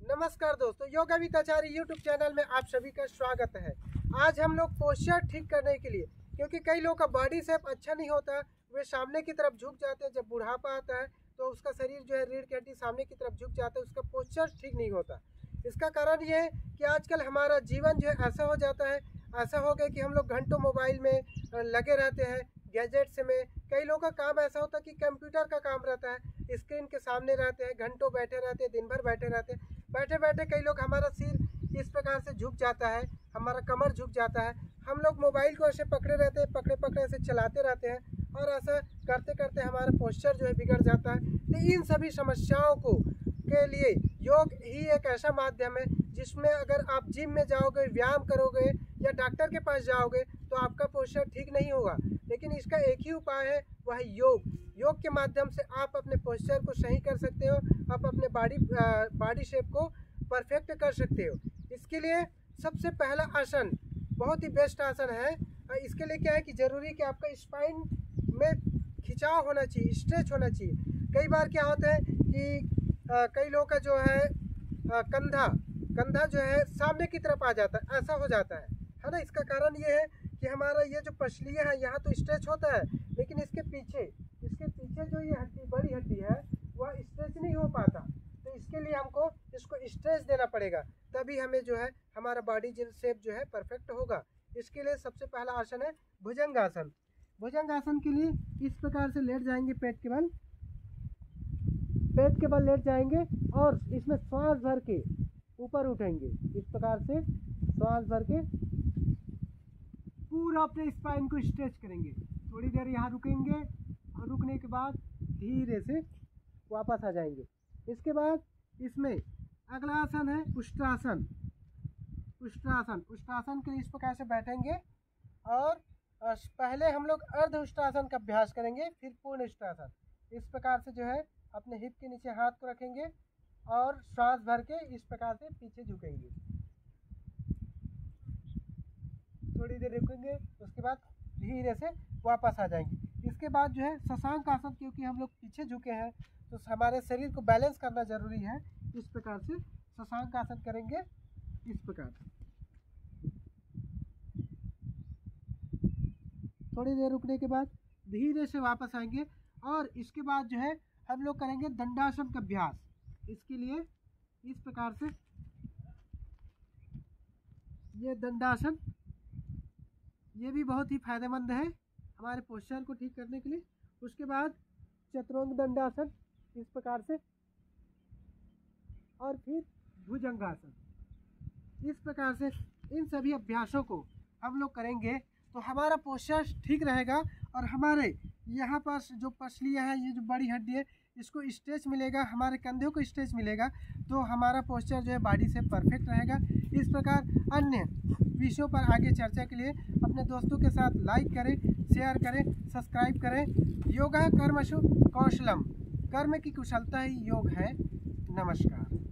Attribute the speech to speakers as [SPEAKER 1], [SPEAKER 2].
[SPEAKER 1] नमस्कार दोस्तों, yoga with Acharya YouTube channel में आप सभी का स्वागत है। आज हम लोग पोस्चर ठीक करने के लिए, क्योंकि कई लोगों का बॉडी शेप अच्छा नहीं होता, वे सामने की तरफ झुक जाते हैं। जब बुढ़ापा आता है तो उसका शरीर जो है रीढ़ की हड्डी सामने की तरफ झुक जाता है, उसका पोस्चर ठीक नहीं होता। इसका कारण ये है कि आजकल हमारा जीवन जो है ऐसा हो जाता है, ऐसा हो गया कि हम लोग घंटों मोबाइल में लगे रहते हैं, गैजेट्स में। कई लोगों का काम ऐसा होता है कि कंप्यूटर का काम रहता है, स्क्रीन के सामने रहते हैं, घंटों बैठे रहते हैं, दिन भर बैठे रहते हैं। बैठे बैठे कई लोग, हमारा सिर इस प्रकार से झुक जाता है, हमारा कमर झुक जाता है। हम लोग मोबाइल को ऐसे पकड़े रहते हैं, पकड़े पकड़े ऐसे चलाते रहते हैं और ऐसा करते करते हमारा पोस्चर जो है बिगड़ जाता है। तो इन सभी समस्याओं को के लिए योग ही एक ऐसा माध्यम है जिसमें अगर आप जिम में जाओगे, व्यायाम करोगे या डॉक्टर के पास जाओगे तो आपका पोस्चर ठीक नहीं होगा। लेकिन इसका एक ही उपाय है, वह है योग। योग के माध्यम से आप अपने पोस्चर को सही कर सकते हो, आप अपने बॉडी शेप को परफेक्ट कर सकते हो। इसके लिए सबसे पहला आसन बहुत ही बेस्ट आसन है। इसके लिए क्या है कि ज़रूरी है कि आपका स्पाइन में खिंचाव होना चाहिए, स्ट्रेच होना चाहिए। कई बार क्या होता है कि कई लोगों का जो है कंधा जो है सामने की तरफ आ जाता है, ऐसा हो जाता है ना। इसका कारण ये है कि हमारा ये जो पसलियाँ है यहाँ तो स्ट्रेच होता है, लेकिन इसके पीछे जो ये हड्डी, बड़ी हड्डी है, वह स्ट्रेच नहीं हो पाता। तो इसके लिए हमको इसको स्ट्रेच देना पड़ेगा, तभी हमें जो है हमारा बॉडी शेप जो है परफेक्ट होगा। इसके लिए सबसे पहला आसन है भुजंगासन। भुजंगासन के लिए इस प्रकार से लेट जाएंगे, पेट के बल लेट जाएंगे और इसमें श्वास भर के ऊपर उठेंगे। इस प्रकार से श्वास भर के पूरा अपने स्पाइन को स्ट्रेच करेंगे। थोड़ी देर यहाँ रुकेंगे और रुकने के बाद धीरे से वापस आ जाएंगे। इसके बाद इसमें अगला आसन है उष्ट्रासन। उष्ट्रासन के इस प्रकार से बैठेंगे और पहले हम लोग अर्ध उष्ट्रासन का अभ्यास करेंगे, फिर पूर्ण उष्ट्रासन। इस प्रकार से जो है अपने हिप के नीचे हाथ को रखेंगे और श्वास भर के इस प्रकार से पीछे झुकेंगे। थोड़ी देर रुकेंगे, उसके बाद धीरे से वापस आ जाएंगे। इसके बाद जो है शशांक आसन, क्योंकि हम लोग पीछे झुके हैं तो हमारे शरीर को बैलेंस करना जरूरी है। इस प्रकार से शशांक आसन करेंगे। इस प्रकार थोड़ी देर रुकने के बाद धीरे से वापस आएंगे और इसके बाद जो है हम लोग करेंगे दंडासन का अभ्यास। इसके लिए इस प्रकार से ये दंडासन, ये भी बहुत ही फायदेमंद है हमारे पोस्चर को ठीक करने के लिए। उसके बाद चतुरंग दंडासन इस प्रकार से, और फिर भुजंगासन। इस प्रकार से इन सभी अभ्यासों को हम लोग करेंगे तो हमारा पोस्चर ठीक रहेगा और हमारे यहाँ पास जो पसलियाँ हैं, ये जो बड़ी हड्डी है, इसको स्ट्रेच मिलेगा, हमारे कंधों को स्ट्रेच मिलेगा, तो हमारा पोस्चर जो है बॉडी से परफेक्ट रहेगा। इस प्रकार अन्य विषयों पर आगे चर्चा के लिए अपने दोस्तों के साथ लाइक करें, शेयर करें, सब्सक्राइब करें। योगा कर्मसु कौशलम, कर्म की कुशलता ही योग है। नमस्कार।